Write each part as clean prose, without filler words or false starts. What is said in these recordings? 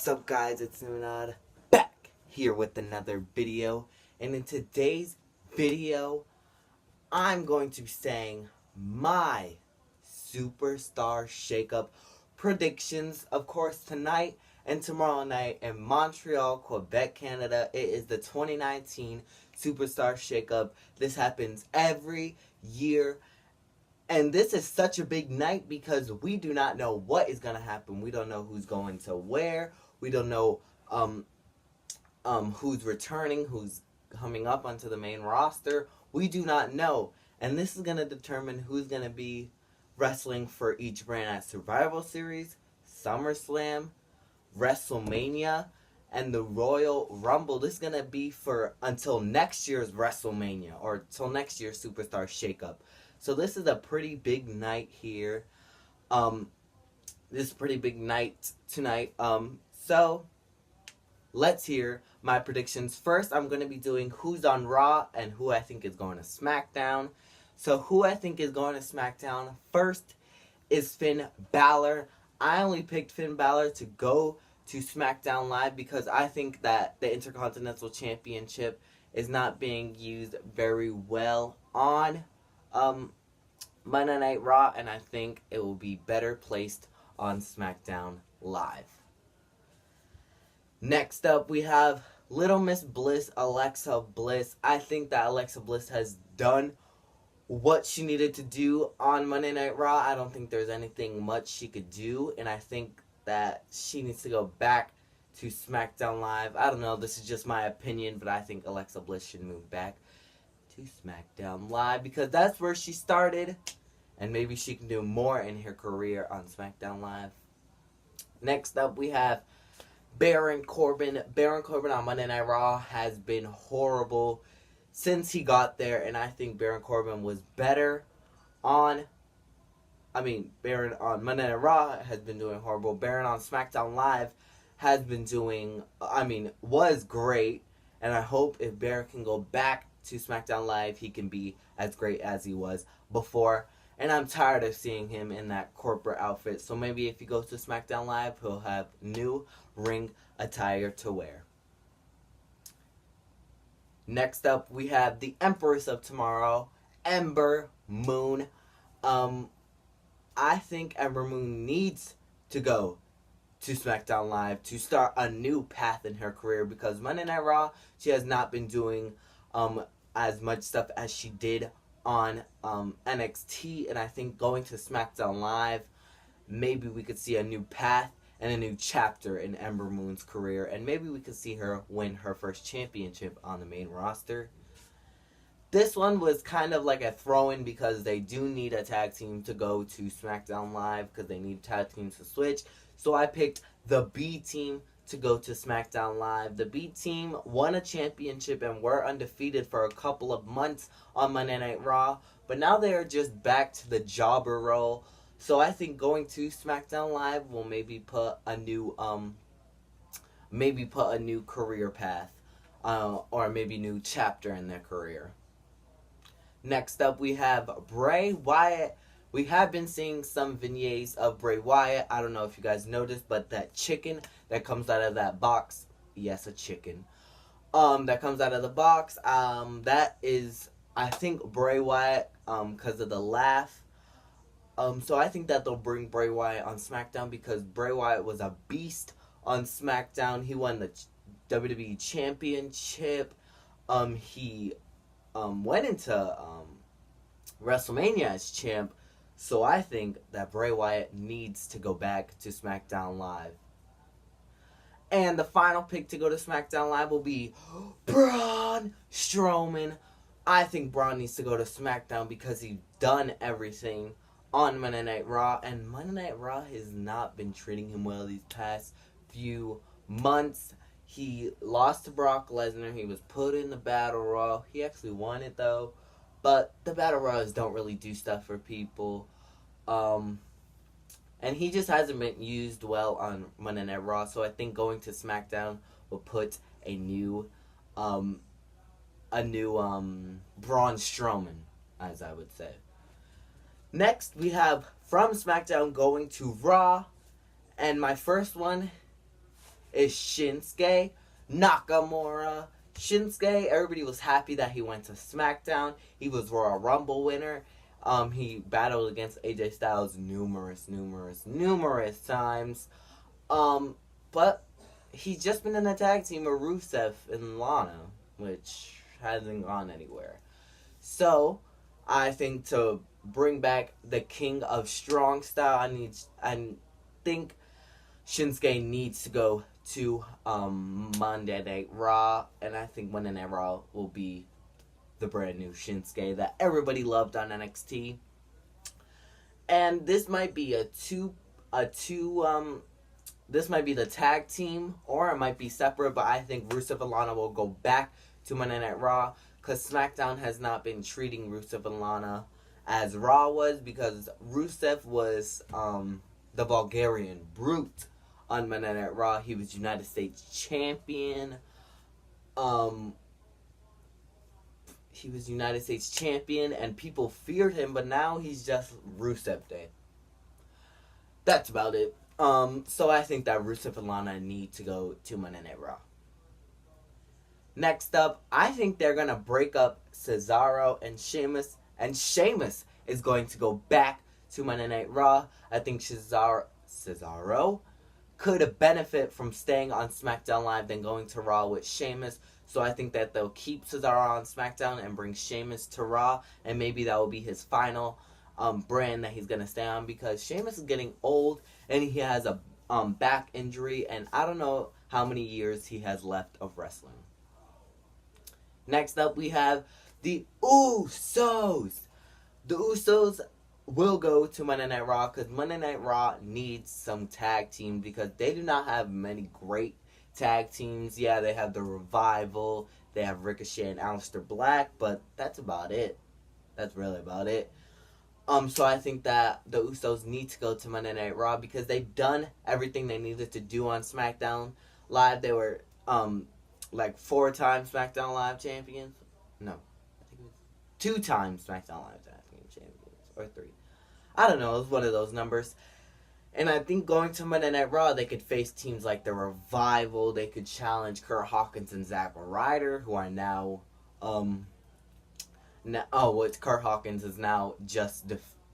What's up, guys? It's Nunad back here with another video, and in today's video I'm going to be saying my superstar shakeup predictions. Of course, tonight and tomorrow night in Montreal, Quebec, Canada, it is the 2019 superstar shakeup. This happens every year. And this is such a big night because we do not know what is going to happen. We don't know who's going to where. We don't know who's returning, who's coming up onto the main roster. We do not know. And this is going to determine who's going to be wrestling for each brand at Survival Series, SummerSlam, WrestleMania, and the Royal Rumble. This is going to be for until next year's WrestleMania or until next year's Superstar Shakeup. So this is a pretty big night here. This is a pretty big night tonight. So let's hear my predictions. First, I'm going to be doing who's on Raw and who I think is going to SmackDown. So who I think is going to SmackDown first is Finn Balor. I only picked Finn Balor to go to SmackDown Live because I think that the Intercontinental Championship is not being used very well on Monday Night Raw, and I think it will be better placed on SmackDown Live. Next up, we have Little Miss Bliss, Alexa Bliss. I think that Alexa Bliss has done what she needed to do on Monday Night Raw. I don't think there's anything much she could do, and I think that she needs to go back to SmackDown Live. I don't know, this is just my opinion, but I think Alexa Bliss should move back to SmackDown Live because that's where she started, and maybe she can do more in her career on SmackDown Live. Next up, we have Baron Corbin. Baron Corbin on Monday Night Raw has been horrible since he got there, and I think Baron Corbin was better Baron on Monday Night Raw has been doing horrible. Baron on SmackDown Live has been doing, was great, and I hope if Baron can go back to SmackDown Live, he can be as great as he was before. And I'm tired of seeing him in that corporate outfit. So maybe if he goes to SmackDown Live, he'll have new ring attire to wear. Next up, we have the Empress of Tomorrow, Ember Moon. I think Ember Moon needs to go to SmackDown Live to start a new path in her career because Monday Night Raw, she has not been doing as much stuff as she did on NXT, and I think going to SmackDown Live, maybe we could see a new path and a new chapter in Ember Moon's career, and maybe we could see her win her first championship on the main roster. This one was kind of like a throw-in because they do need a tag team to go to SmackDown Live because they need tag teams to switch. So I picked the B team to go to SmackDown Live. The B team won a championship and were undefeated for a couple of months on Monday Night Raw, but now they are just back to the jobber role. So I think going to SmackDown Live will maybe put a new career path, or maybe new chapter in their career. Next up, we have Bray Wyatt. We have been seeing some vignettes of Bray Wyatt. I don't know if you guys noticed, but that chicken that comes out of that box, yes, a chicken, that comes out of the box, that is, I think, Bray Wyatt, because of the laugh. So I think that they'll bring Bray Wyatt on SmackDown because Bray Wyatt was a beast on SmackDown. He won the WWE Championship. He went into WrestleMania as champ. So I think that Bray Wyatt needs to go back to SmackDown Live. And the final pick to go to SmackDown Live will be Braun Strowman. I think Braun needs to go to SmackDown because he's done everything on Monday Night Raw, and Monday Night Raw has not been treating him well these past few months. He lost to Brock Lesnar. He was put in the Battle Royal. He actually won it, though. But the Battle Royals don't really do stuff for people. And he just hasn't been used well on Monday Night Raw. So I think going to SmackDown will put a new Braun Strowman, as I would say. Next, we have from SmackDown going to Raw. And my first one is Shinsuke Nakamura. Shinsuke, everybody was happy that he went to SmackDown. He was Royal Rumble winner. He battled against AJ Styles numerous times. But he's just been in a tag team with Rusev and Lana, which hasn't gone anywhere. So, I think to bring back the King of Strong Style, I think Shinsuke needs to go to Monday Night Raw, and I think Monday Night Raw will be the brand new Shinsuke that everybody loved on NXT. And this might be this might be the tag team, or it might be separate, but I think Rusev and Lana will go back to Monday Night Raw, because SmackDown has not been treating Rusev and Lana as Raw was, because Rusev was the Bulgarian Brute on Monday Night Raw. He was United States Champion. He was United States Champion, and people feared him, but now he's just Rusev Day. That's about it. So I think that Rusev and Lana need to go to Monday Night Raw. Next up, I think they're going to break up Cesaro and Sheamus is going to go back to Monday Night Raw. I think Cesaro could benefit from staying on SmackDown Live than going to Raw with Sheamus. So I think that they'll keep Cesaro on SmackDown and bring Sheamus to Raw, and maybe that will be his final brand that he's going to stay on, because Sheamus is getting old and he has a back injury, and I don't know how many years he has left of wrestling. Next up, we have the Usos. The Usos will go to Monday Night Raw, because Monday Night Raw needs some tag team, because they do not have many great tag teams. Yeah, they have the Revival, they have Ricochet and Aleister Black, but that's about it. That's really about it. So I think that the Usos need to go to Monday Night Raw, because they've done everything they needed to do on SmackDown Live. They were 4-time SmackDown Live champions. No, I think it was 2-time SmackDown Live champions, or 3. I don't know. It was one of those numbers. And I think going to Monday Night Raw, they could face teams like the Revival. They could challenge Kurt Hawkins and Zack Ryder, who are now Kurt Hawkins is now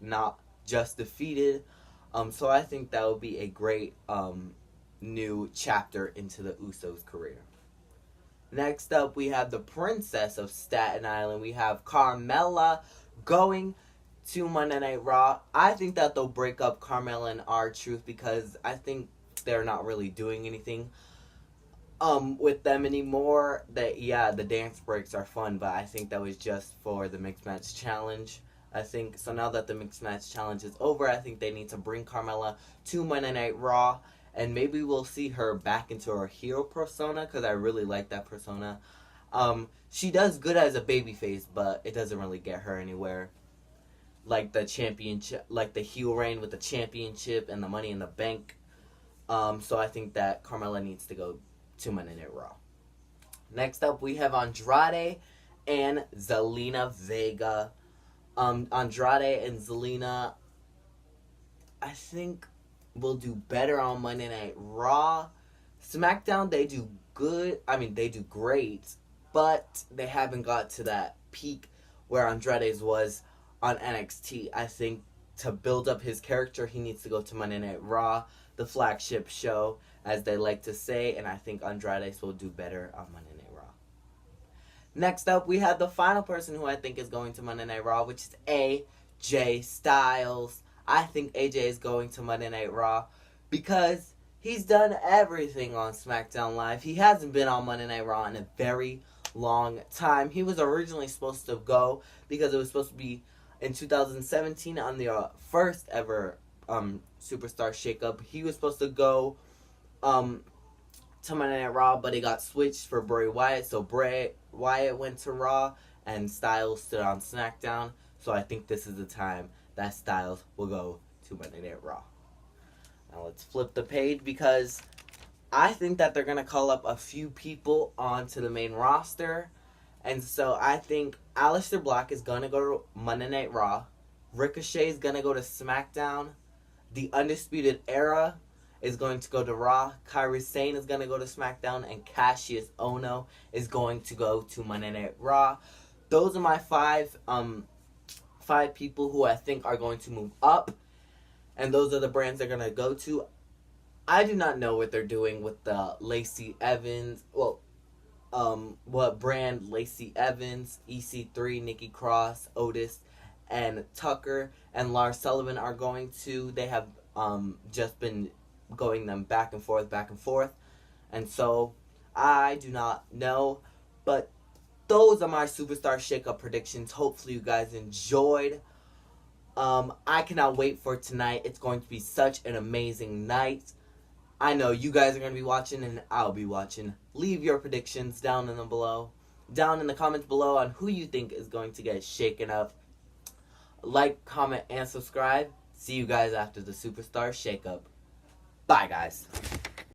not just defeated. So I think that would be a great new chapter into the Usos' career. Next up, we have the Princess of Staten Island. We have Carmella going to Monday Night Raw. I think that they'll break up Carmella and R-Truth, because I think they're not really doing anything with them anymore. The dance breaks are fun, but I think that was just for the Mixed Match Challenge. I think so. Now that the Mixed Match Challenge is over, I think they need to bring Carmella to Monday Night Raw, and maybe we'll see her back into her heel persona, because I really like that persona. She does good as a babyface, but it doesn't really get her anywhere. Like the championship, like the heel reign with the championship and the Money in the Bank. So I think that Carmella needs to go to Monday Night Raw. Next up, we have Andrade and Zelina Vega. Andrade and Zelina, I think, will do better on Monday Night Raw. SmackDown, they do good. I mean, they do great, but they haven't got to that peak where Andrade's was on NXT. I think to build up his character, he needs to go to Monday Night Raw, the flagship show, as they like to say, and I think Andrade will do better on Monday Night Raw. Next up, we have the final person who I think is going to Monday Night Raw, which is AJ Styles. I think AJ is going to Monday Night Raw because he's done everything on SmackDown Live. He hasn't been on Monday Night Raw in a very long time. He was originally supposed to go because it was supposed to be in 2017 on the first ever Superstar Shakeup. He was supposed to go to Monday Night Raw, but it got switched for Bray Wyatt. So Bray Wyatt went to Raw and Styles stood on SmackDown. So I think this is the time that Styles will go to Monday Night Raw. Now let's flip the page because I think that they're going to call up a few people onto the main roster. And so I think Aleister Black is going to go to Monday Night Raw. Ricochet is going to go to SmackDown. The Undisputed Era is going to go to Raw, Kairi Sane is going to go to SmackDown, and Cassius Ohno is going to go to Monday Night Raw. Those are my five people who I think are going to move up, and those are the brands they're going to go to. I do not know what they're doing with the Lacey Evans. Well, what brand Lacey Evans, EC3, Nikki Cross, Otis, and Tucker and Lars Sullivan are going to. They have just been going them back and forth. And so I do not know. But those are my Superstar Shakeup predictions. Hopefully you guys enjoyed. I cannot wait for tonight. It's going to be such an amazing night. I know you guys are going to be watching and I'll be watching. Leave your predictions down in the comments below on who you think is going to get shaken up. Like, comment, and subscribe. See you guys after the Superstar Shakeup. Bye, guys.